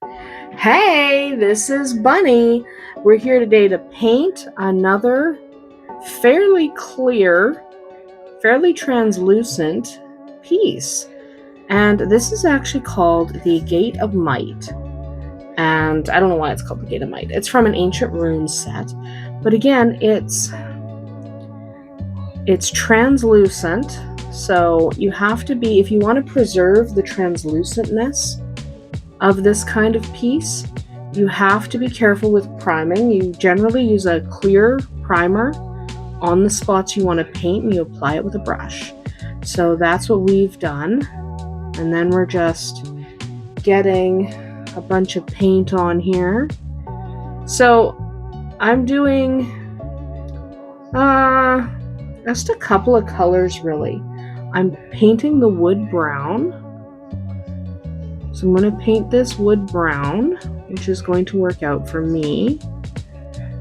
Hey, this is Bunny. We're here today to paint another fairly clear, fairly translucent piece. And this is actually called the Gate of Might. And I don't know why it's called the Gate of Might. It's from an ancient runes set. But again, it's translucent. So you have to be, if you want to preserve the translucentness of this kind of piece, you have to be careful with priming. You generally use a clear primer on the spots you want to paint and you apply it with a brush. So that's what we've done. And then we're just getting a bunch of paint on here. So I'm doing just a couple of colors really. I'm painting the wood brown. So I'm going to paint this wood brown, which is going to work out for me.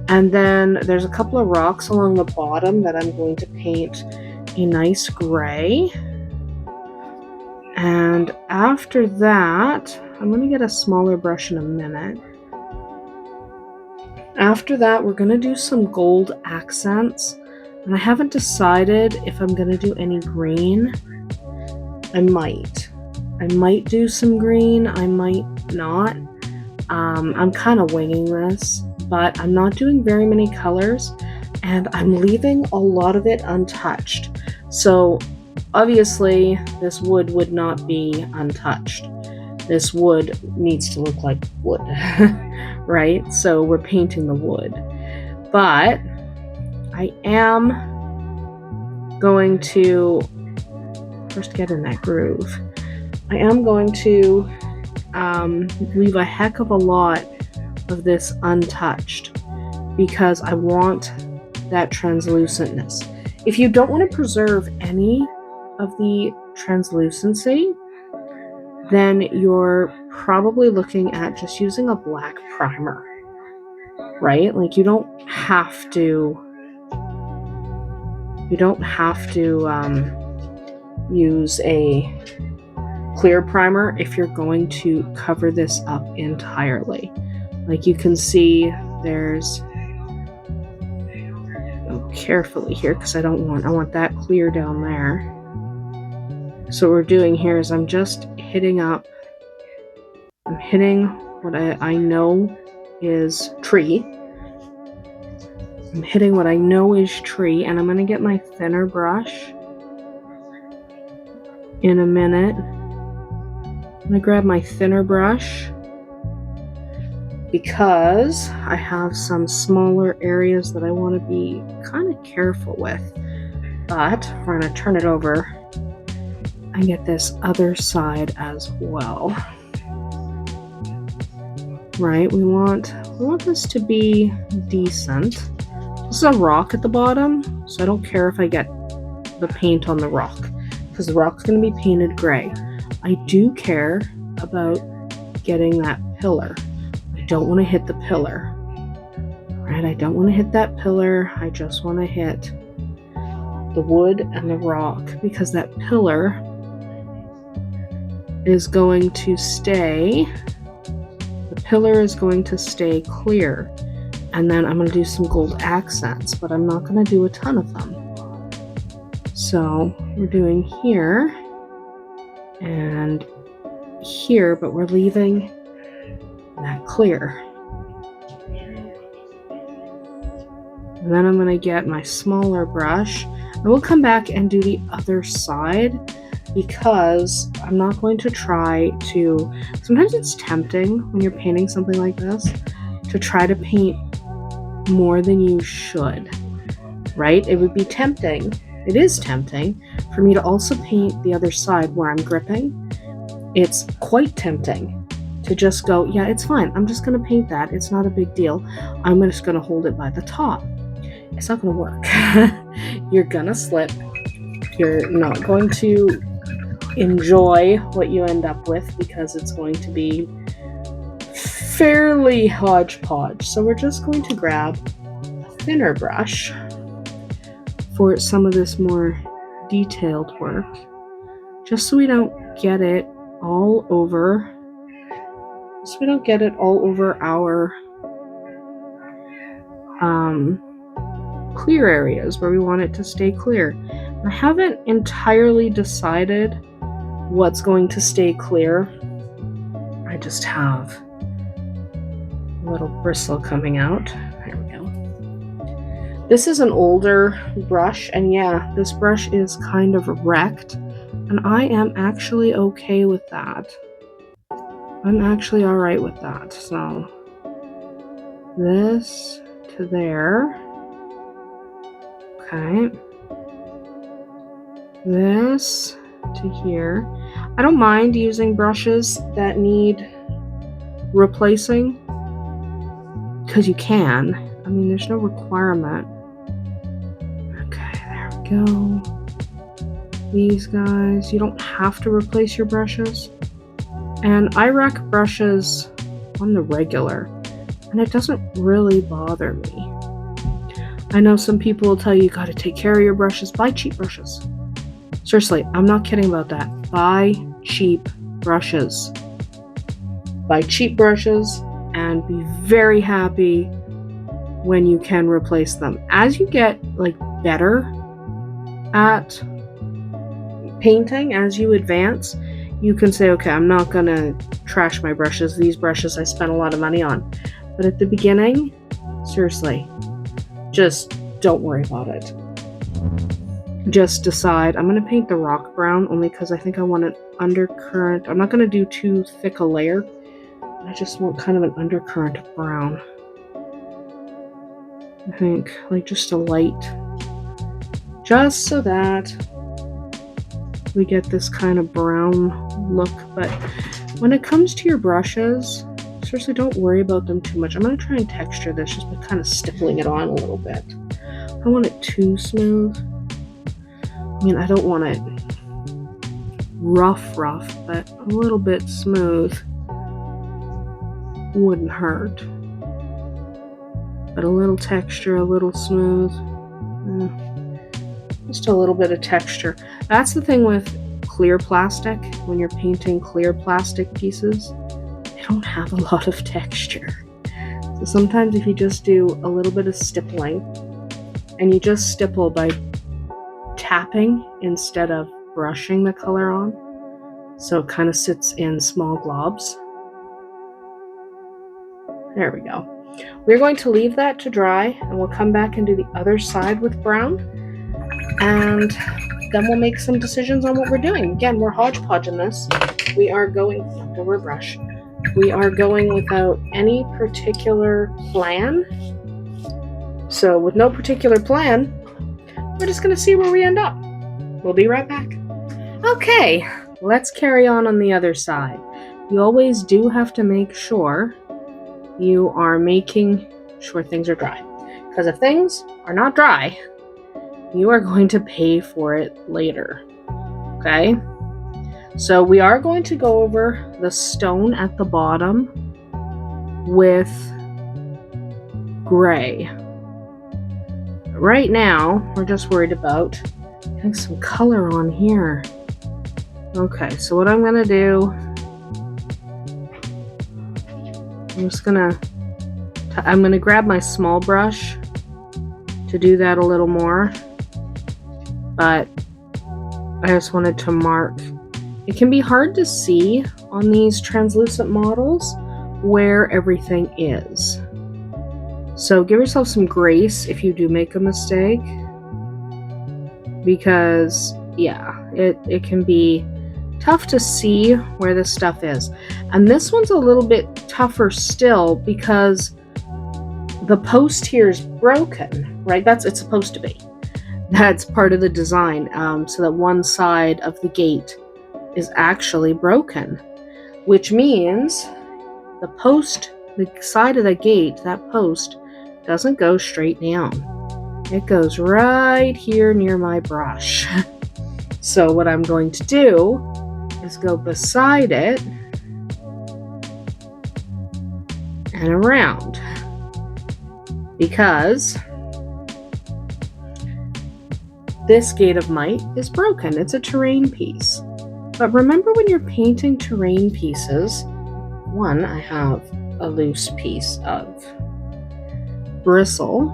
And then there's a couple of rocks along the bottom that I'm going to paint a nice gray. And after that, I'm going to get a smaller brush in a minute. After that, we're going to do some gold accents. And I haven't decided if I'm going to do any green. I might do some green, I might not. I'm kind of winging this, but I'm not doing very many colors, and I'm leaving a lot of it untouched. So obviously this wood would not be untouched. This wood needs to look like wood, right? So we're painting the wood. But I am going to first get in that groove. I am going to leave a heck of a lot of this untouched because I want that translucentness. If you don't want to preserve any of the translucency, then you're probably looking at just using a black primer, right? Like you don't have to use a clear primer if you're going to cover this up entirely. Like you can see there's, carefully here because I want that clear down there. So what we're doing here is I'm hitting what I know is tree. I'm hitting what I know is tree, and I'm going to get my thinner brush in a minute. I'm going to grab my thinner brush because I have some smaller areas that I want to be kind of careful with. But we're going to turn it over and get this other side as well. Right, we want this to be decent. This is a rock at the bottom, so I don't care if I get the paint on the rock because the rock's going to be painted gray. I do care about getting that pillar. I don't want to hit the pillar. Right? I don't want to hit that pillar. I just want to hit the wood and the rock because that pillar is going to stay. The pillar is going to stay clear. And then I'm going to do some gold accents, but I'm not going to do a ton of them. So we're doing here and here, but we're leaving that clear. And then I'm going to get my smaller brush and we'll come back and do the other side because I'm not going to try to, sometimes it's tempting when you're painting something like this to try to paint more than you should, right? It would be tempting. It is tempting for me to also paint the other side where I'm gripping. It's quite tempting to just go, yeah, it's fine. I'm just going to paint that. It's not a big deal. I'm just going to hold it by the top. It's not going to work. You're going to slip. You're not going to enjoy what you end up with because it's going to be fairly hodgepodge. So we're just going to grab a thinner brush for some of this more detailed work, just so we don't get it all over so we don't get it all over our clear areas where we want it to stay clear. I haven't entirely decided what's going to stay clear. I just have a little bristle coming out. There we go. This is an older brush, and yeah, this brush is kind of wrecked, and I am actually okay with that. I'm actually alright with that. So this to there. Okay. This to here. I don't mind using brushes that need replacing, because you can. I mean, there's no requirement. Okay, there we go. These guys, you don't have to replace your brushes. And I wreck brushes on the regular, and it doesn't really bother me. I know some people will tell you gotta take care of your brushes. Buy cheap brushes. Seriously, I'm not kidding about that. Buy cheap brushes. Buy cheap brushes and be very happy when you can replace them. As you get better at painting, as you advance, you can say, okay, I'm not gonna trash my brushes. These brushes I spent a lot of money on. But at the beginning, seriously, just don't worry about it. Just decide, I'm going to paint the rock brown only because I think I want an undercurrent. I'm not going to do too thick a layer. I just want kind of an undercurrent of brown. I think just a light. Just so that we get this kind of brown look. But when it comes to your brushes, seriously, don't worry about them too much. I'm going to try and texture this just by kind of stippling it on a little bit. I don't want it too smooth. I mean, I don't want it rough, but a little bit smooth wouldn't hurt. But a little texture, a little smooth. Just a little bit of texture. That's the thing with clear plastic. When you're painting clear plastic pieces, they don't have a lot of texture. So sometimes if you just do a little bit of stippling, and you just stipple by tapping instead of brushing the color on, so it kind of sits in small globs. There we go. We're going to leave that to dry, and we'll come back and do the other side with brown, and then we'll make some decisions on what we're doing. Again, we're hodgepodging this. We are going over brush. We are going without any particular plan. So with no particular plan, we're just going to see where we end up. We'll be right back. Okay, let's carry on the other side. You always do have to make sure you are making sure things are dry. Because if things are not dry, you are going to pay for it later. Okay? So we are going to go over the stone at the bottom with gray. Right now, we're just worried about getting some color on here. Okay, so what I'm gonna do, I'm gonna grab my small brush to do that a little more, but I just wanted to mark. It can be hard to see on these translucent models where everything is. So give yourself some grace if you do make a mistake, because yeah, it can be tough to see where this stuff is. And this one's a little bit tougher still because the post here is broken, right? It's supposed to be. That's part of the design, so that one side of the gate is actually broken, which means the side of the gate, that post, doesn't go straight down. It goes right here near my brush. So what I'm going to do is go beside it and around, because this Gate of Might is broken. It's a terrain piece. But remember, when you're painting terrain pieces, one, I have a loose piece of bristle,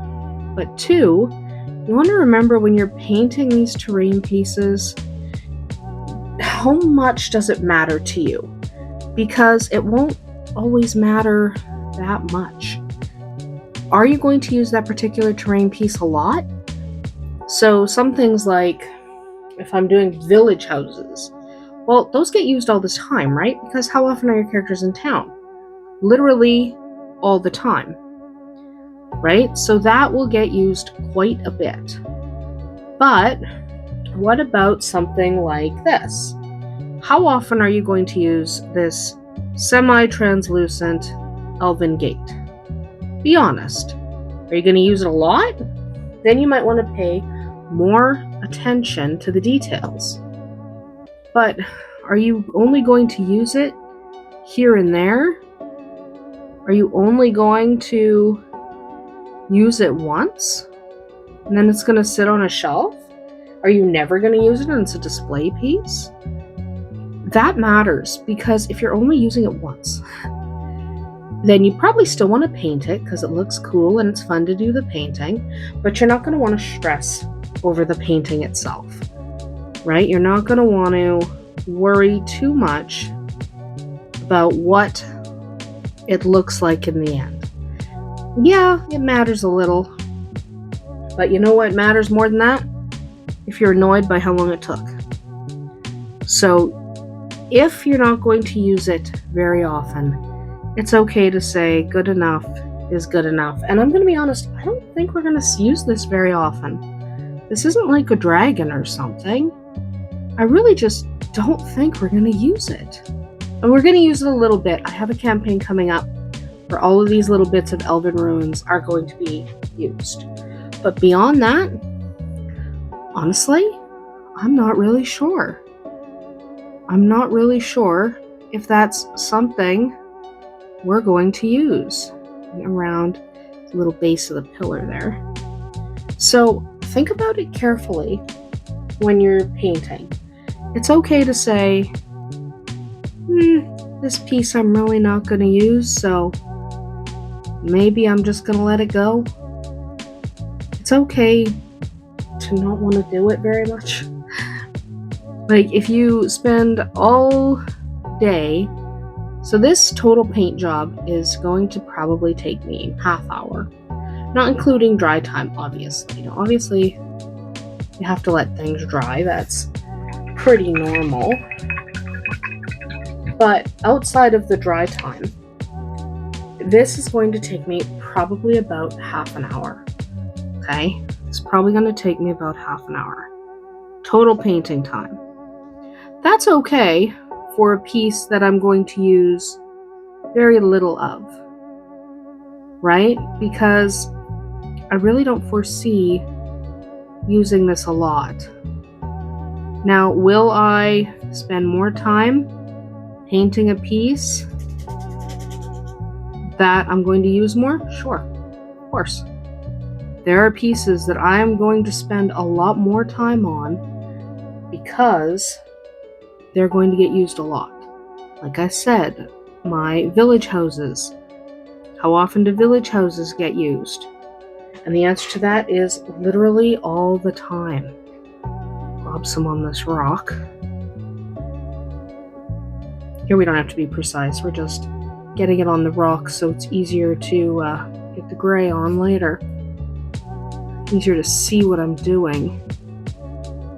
but two, you want to remember when you're painting these terrain pieces, how much does it matter to you? Because it won't always matter that much. Are you going to use that particular terrain piece a lot? So some things like, if I'm doing village houses, well, those get used all the time, right? Because how often are your characters in town? Literally all the time, right? So that will get used quite a bit. But what about something like this? How often are you going to use this semi-translucent elven gate? Be honest. Are you going to use it a lot? Then you might want to pay more attention to the details. But are you only going to use it here and there? Are you only going to use it once? And then it's going to sit on a shelf? Are you never going to use it and it's a display piece? That matters, because if you're only using it once, then you probably still want to paint it because it looks cool and it's fun to do the painting, but you're not going to want to stress over the painting itself, right? You're not going to want to worry too much about what it looks like in the end. Yeah, it matters a little, but you know what matters more than that? If you're annoyed by how long it took. So if you're not going to use it very often, it's okay to say good enough is good enough. And I'm going to be honest, I don't think we're going to use this very often. This isn't like a dragon or something. I really just don't think we're going to use it. And we're going to use it a little bit. I have a campaign coming up where all of these little bits of elven ruins are going to be used. But beyond that, honestly, I'm not really sure. I'm not really sure if that's something we're going to use around the little base of the pillar there. So think about it carefully when you're painting. It's okay to say, this piece I'm really not going to use, so maybe I'm just going to let it go. It's okay to not want to do it very much. Like if you spend all day, so this total paint job is going to probably take me half hour, not including dry time, obviously. Now, obviously, you have to let things dry. That's pretty normal. But outside of the dry time, this is going to take me probably about half an hour. Okay? It's probably going to take me about half an hour. Total painting time. That's okay for a piece that I'm going to use very little of, right? Because I really don't foresee using this a lot. Now, will I spend more time painting a piece that I'm going to use more? Sure, of course. There are pieces that I am going to spend a lot more time on because they're going to get used a lot. Like I said, my village houses. How often do village houses get used? And the answer to that is literally all the time. Lob some on this rock. Here we don't have to be precise, we're just getting it on the rock so it's easier to get the gray on later. Easier to see what I'm doing.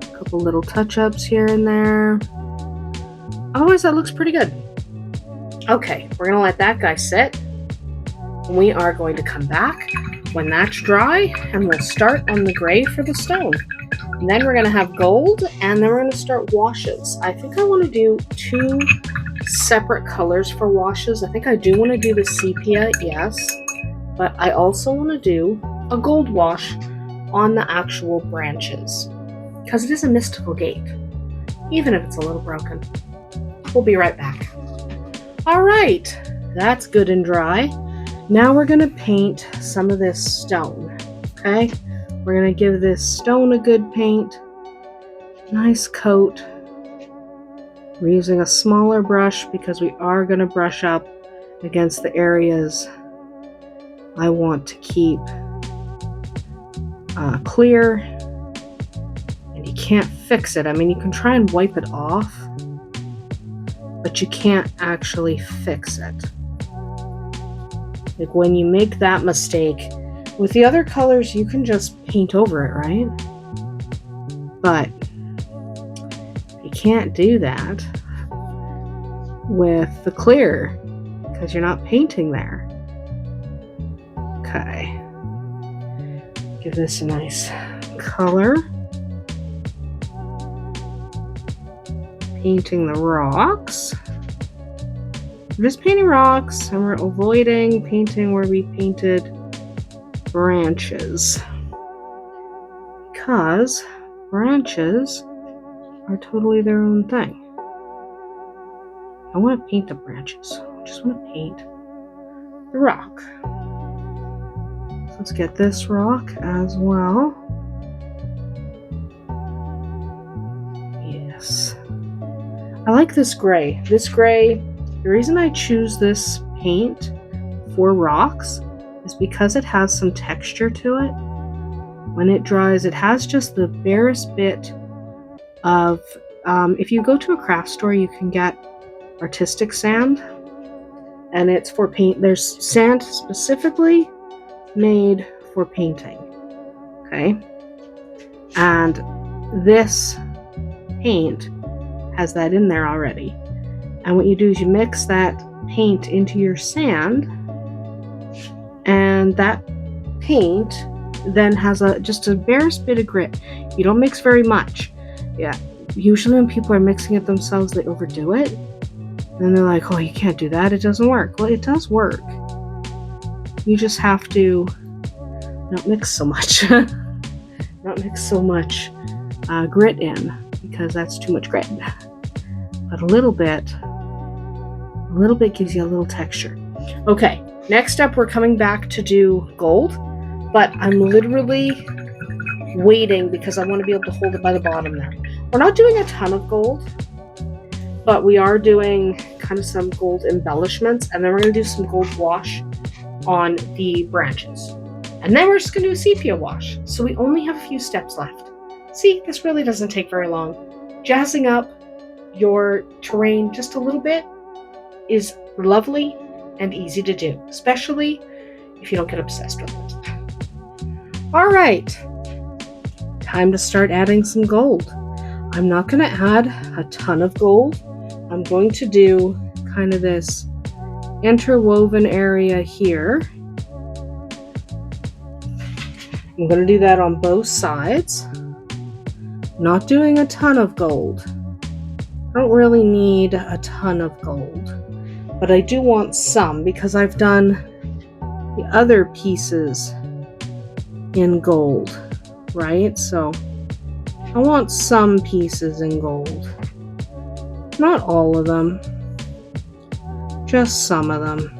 A couple little touch-ups here and there. Otherwise, that looks pretty good. Okay, we're going to let that guy sit. We are going to come back when that's dry, and we'll start on the gray for the stone. And then we're going to have gold, and then we're going to start washes. I think I want to do 2 separate colors for washes. I think I do want to do the sepia, yes, but I also want to do a gold wash on the actual branches, because it is a mystical gate, even if it's a little broken. We'll be right back. All right, that's good and dry. Now we're gonna paint some of this stone, okay? We're gonna give this stone a good paint, nice coat. We're using a smaller brush because we are gonna brush up against the areas I want to keep clear. And you can't fix it. I mean, you can try and wipe it off, but you can't actually fix it. Like when you make that mistake, with the other colors, you can just paint over it, right? But you can't do that with the clear because you're not painting there. Okay. Give this a nice color. Painting the rocks. We're just painting rocks and we're avoiding painting where we painted branches. Because branches are totally their own thing. I want to paint the branches. I just want to paint the rock. So let's get this rock as well. Yes. I like this gray. This gray, the reason I choose this paint for rocks is because it has some texture to it. When it dries, it has just the barest bit of, if you go to a craft store, you can get artistic sand, and it's for paint. There's sand specifically made for painting, okay? And this paint has that in there already. And what you do is you mix that paint into your sand, and that paint then has just a barest bit of grit. You don't mix very much. Yeah, usually when people are mixing it themselves, they overdo it. And they're like, oh, you can't do that. It doesn't work. Well, it does work. You just have to not mix so much. Not mix so much grit in, because that's too much grit. But a little bit gives you a little texture. Okay, next up we're coming back to do gold, but I'm literally waiting because I want to be able to hold it by the bottom there. We're not doing a ton of gold, but we are doing kind of some gold embellishments, and then we're going to do some gold wash on the branches. And then we're just going to do a sepia wash. So we only have a few steps left. See, this really doesn't take very long. Jazzing up your terrain just a little bit is lovely and easy to do, especially if you don't get obsessed with it. All right, time to start adding some gold. I'm not going to add a ton of gold. I'm going to do kind of this interwoven area here. I'm going to do that on both sides. Not doing a ton of gold. I don't really need a ton of gold, but I do want some because I've done the other pieces in gold, right? So I want some pieces in gold. Not all of them, just some of them.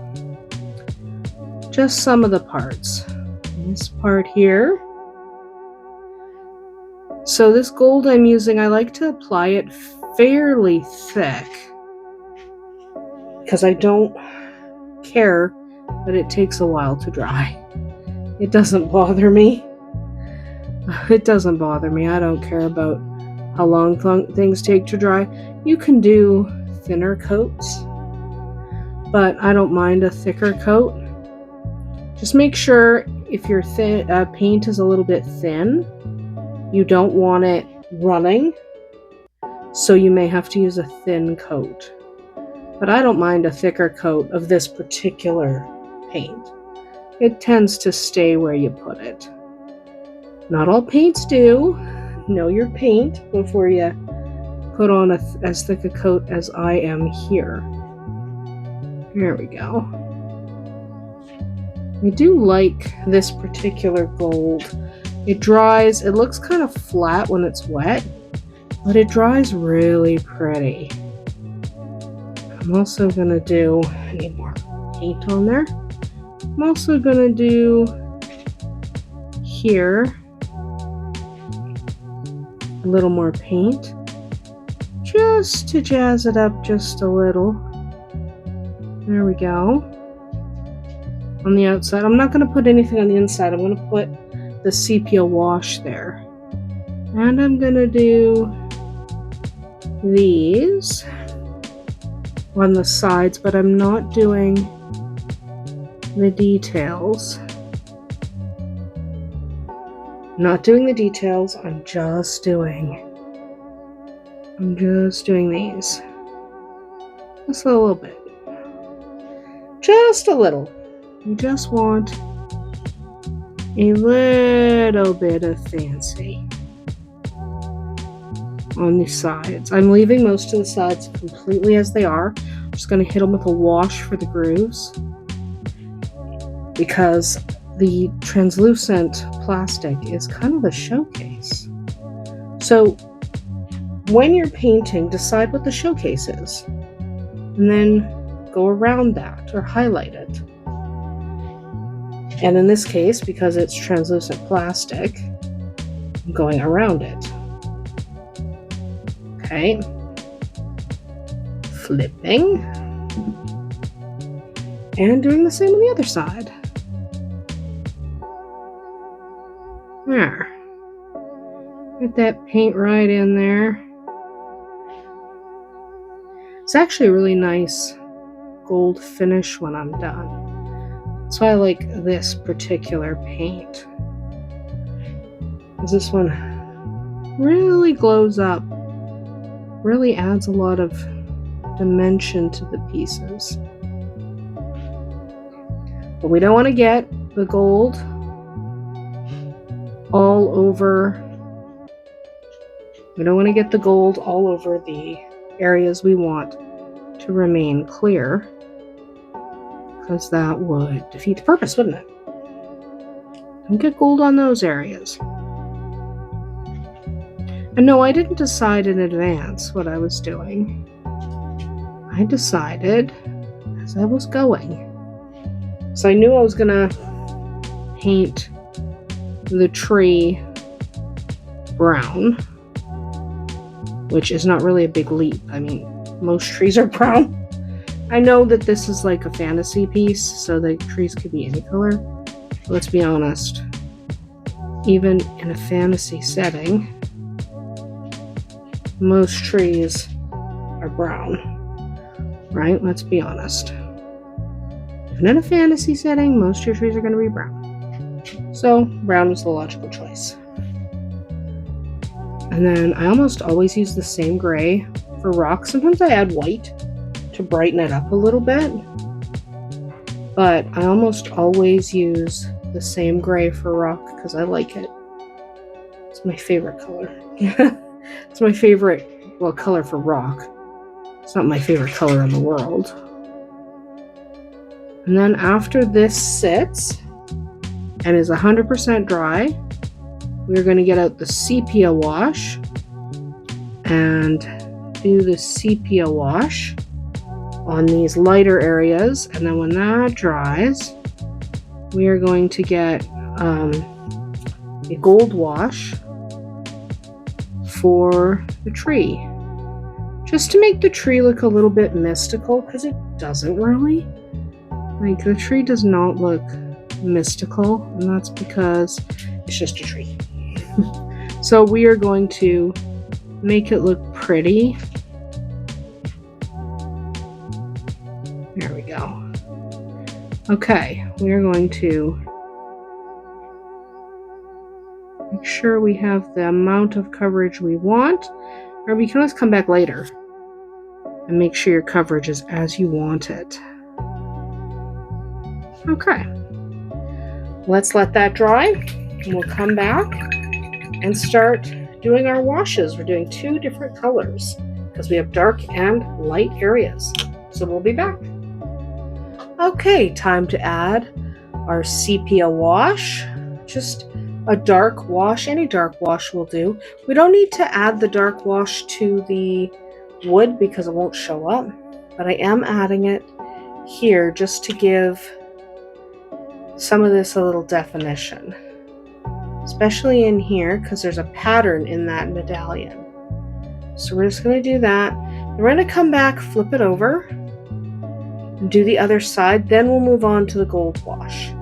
Just some of the parts. This part here. So this gold I'm using, I like to apply it fairly thick because I don't care that it takes a while to dry. It doesn't bother me. It doesn't bother me. I don't care about how long things take to dry. You can do thinner coats, but I don't mind a thicker coat. Just make sure if your paint is a little bit thin, you don't want it running, so you may have to use a thin coat. But I don't mind a thicker coat of this particular paint. It tends to stay where you put it. Not all paints do. Know your paint before you put on as thick a coat as I am here. There we go. I do like this particular gold. It dries, it looks kind of flat when it's wet, but it dries really pretty. I'm also going to do, I need more paint on there. I'm also going to do here a little more paint just to jazz it up just a little. There we go. on the outside. I'm not going to put anything on the inside. I'm going to put the sepia wash there. And I'm going to do these on the sides, but I'm not doing the details. Not doing the details, I'm just doing these. Just a little bit. Just a little. You just want a little bit of fancy on the sides. I'm leaving most of the sides completely as they are. I'm just going to hit them with a wash for the grooves, because the translucent plastic is kind of a showcase. So when you're painting, decide what the showcase is, and then go around that or highlight it. And in this case, because it's translucent plastic, I'm going around it. Okay. Flipping. And doing the same on the other side. There. Get that paint right in there. It's actually a really nice gold finish when I'm done. So I like this particular paint. This one really glows up. Really adds a lot of dimension to the pieces. But we don't want to get the gold all over. We don't want to get the gold all over the areas we want to remain clear, because that would defeat the purpose, wouldn't it? Don't get gold on those areas. And no, I didn't decide in advance what I was doing. I decided as I was going. So I knew I was gonna paint the tree brown, which is not really a big leap. I mean, most trees are brown. I know that this is like a fantasy piece, so the trees could be any color. But let's be honest, even in a fantasy setting, most trees are brown, right? Let's be honest. Even in a fantasy setting, most of your trees are going to be brown. So brown was the logical choice. And then I almost always use the same gray for rock. Sometimes I add white to brighten it up a little bit, but I almost always use the same gray for rock because I like it. It's my favorite color. It's my favorite, well, color for rock. It's not my favorite color in the world. And then after this sits and is 100% dry, we're going to get out the sepia wash and do the sepia wash on these lighter areas. And then when that dries, we are going to get a gold wash for the tree, just to make the tree look a little bit mystical, because it doesn't really. Like, the tree does not look mystical, and that's because it's just a tree. So we are going to make it look pretty. There we go. Okay, we are going to make sure we have the amount of coverage we want, or we can always come back later and make sure your coverage is as you want it. Okay, let's let that dry, and we'll come back and start doing our washes. We're doing 2 different colors because we have dark and light areas. So we'll be back. Okay, time to add our sepia wash. Just a dark wash, any dark wash will do. We don't need to add the dark wash to the wood because it won't show up, but I am adding it here just to give some of this a little definition, especially in here because there's a pattern in that medallion. So we're just going to do that. We're going to come back, flip it over, do the other side. Then we'll move on to the gold wash.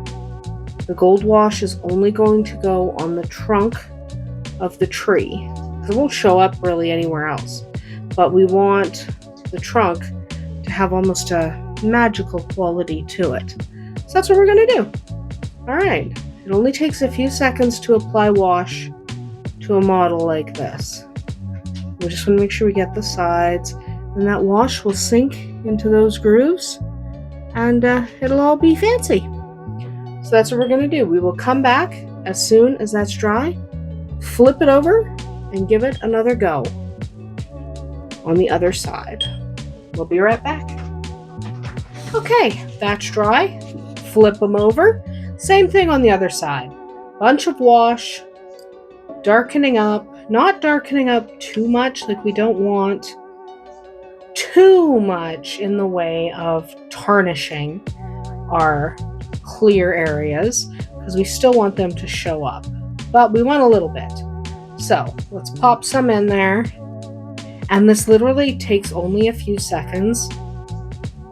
The gold wash is only going to go on the trunk of the tree. It won't show up really anywhere else. But we want the trunk to have almost a magical quality to it. So that's what we're going to do. All right. It only takes a few seconds to apply wash to a model like this. We just want to make sure we get the sides, and that wash will sink into those grooves, and it'll all be fancy. So that's what we're going to do. We will come back as soon as that's dry, flip it over, and give it another go on the other side. We'll be right back. Okay, that's dry. Flip them over. Same thing on the other side. Bunch of wash, darkening up, not darkening up too much, like we don't want too much in the way of tarnishing our clear areas, because we still want them to show up, but we want a little bit. So let's pop some in there, and this literally takes only a few seconds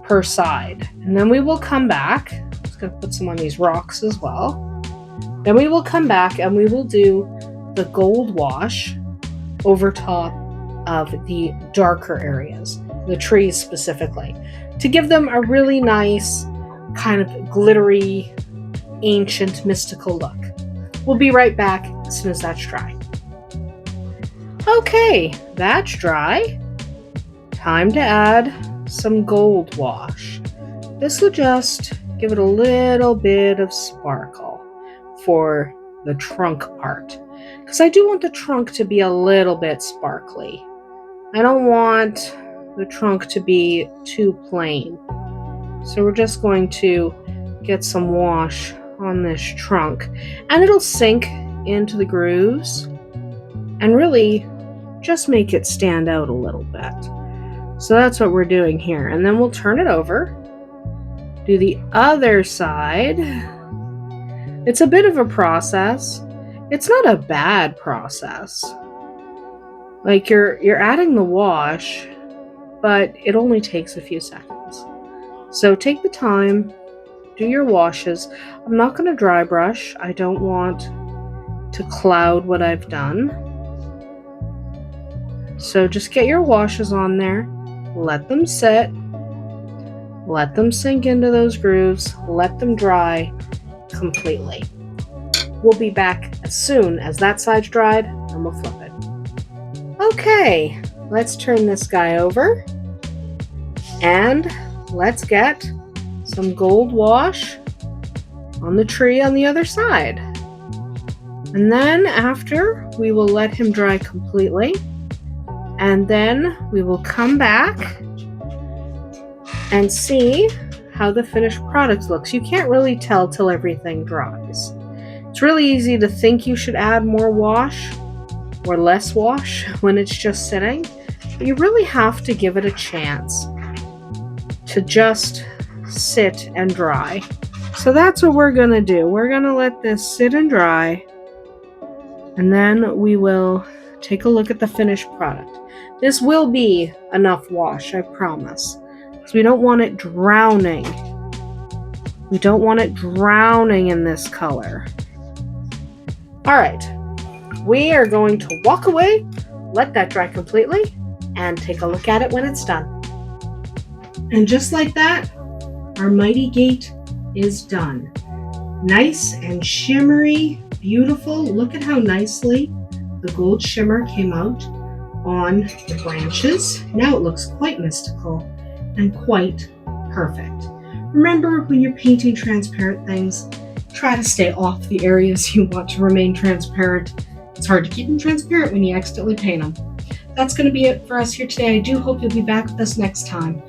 per side, and then we will come back. I'm just going to put some on these rocks as well. Then we will come back and we will do the gold wash over top of the darker areas, the trees specifically, to give them a really nice kind of glittery, ancient, mystical look. We'll be right back as soon as that's dry. Okay, that's dry. Time to add some gold wash. This will just give it a little bit of sparkle for the trunk part, because I do want the trunk to be a little bit sparkly. I don't want the trunk to be too plain. So we're just going to get some wash on this trunk, and it'll sink into the grooves and really just make it stand out a little bit. So that's what we're doing here. And then we'll turn it over, do the other side. It's a bit of a process. It's not a bad process. Like you're adding the wash, but it only takes a few seconds. So take the time, do your washes. I'm not going to dry brush. I don't want to cloud what I've done. So just get your washes on there, let them sit, let them sink into those grooves, let them dry completely. We'll be back as soon as that side's dried, and we'll flip it. Okay, let's turn this guy over, and let's get some gold wash on the tree on the other side. And then after, we will let him dry completely, and then we will come back and see how the finished product looks. You can't really tell till everything dries. It's really easy to think you should add more wash or less wash when it's just sitting, but you really have to give it a chance to just sit and dry. So that's what we're gonna do. We're gonna let this sit and dry, and then we will take a look at the finished product. This will be enough wash, I promise, because we don't want it drowning. We don't want it drowning in this color. All right, we are going to walk away, let that dry completely, and take a look at it when it's done. And just like that, our mighty gate is done. Nice and shimmery, beautiful. Look at how nicely the gold shimmer came out on the branches. Now it looks quite mystical and quite perfect. Remember, when you're painting transparent things, try to stay off the areas you want to remain transparent. It's hard to keep them transparent when you accidentally paint them. That's going to be it for us here today. I do hope you'll be back with us next time.